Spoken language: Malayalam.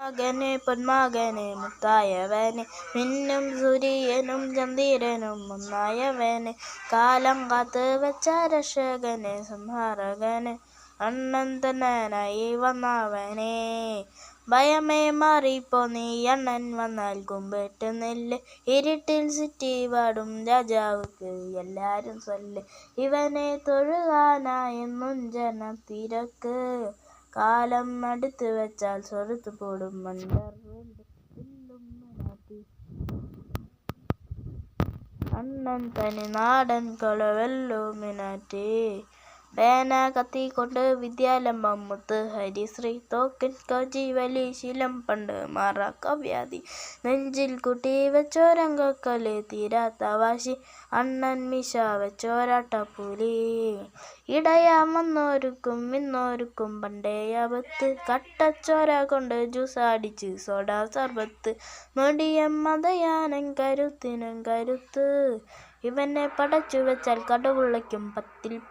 മകനെ പൊന്മകനെ മുത്തായവനെ മിന്നും സൂര്യനും ചന്ദ്രനും ഒന്നായവനെ കാലം കാത്ത് വെച്ച രക്ഷകനെ സംഹാരകനെ അണ്ണൻ തന്നനായി വന്നവനെ ഭയമേ മാറിപ്പോ നീ അണ്ണൻ വന്നാൽ കുമ്പിട്ട് നെല്ല് ഇരുട്ടിൽ ചുറ്റി വാടും രാജാവുക്ക് എല്ലാരും ചൊല്ല് ഇവനെ തൊഴുകാനായെന്നും ജനം തിരക്ക് കാലം അടുത്ത് വെച്ചാൽ സ്വറുത്ത് പോടും അണ്ണൻ തനി നാടൻ കൊളവെല്ലുമിനാറ്റി പേന കത്തിക്കൊണ്ട് വിദ്യാലംബം മുത്ത് ഹരിശ്രീ തോക്കൻ കോജി വലി ശീലം പണ്ട് മാറാക്കവ്യാധി നെഞ്ചിൽ കുട്ടി വെച്ചോരങ്കക്കല് തീരാത്ത വാശി അണ്ണൻ മിശ വെച്ചോരാട്ടപ്പൂലി ഇടയാൻ വന്നോരുക്കും ഇന്നോരുക്കും പണ്ടേ ആപത്ത് കട്ടച്ചോര കൊണ്ട് ജ്യൂസ് അടിച്ച് സോഡ സർബത്ത് മടിയം മതയാനൻ കരുത്തിനും കരുത്ത് ഇവനെ പടച്ചു വെച്ചാൽ കടുവുള്ളയ്ക്കും 10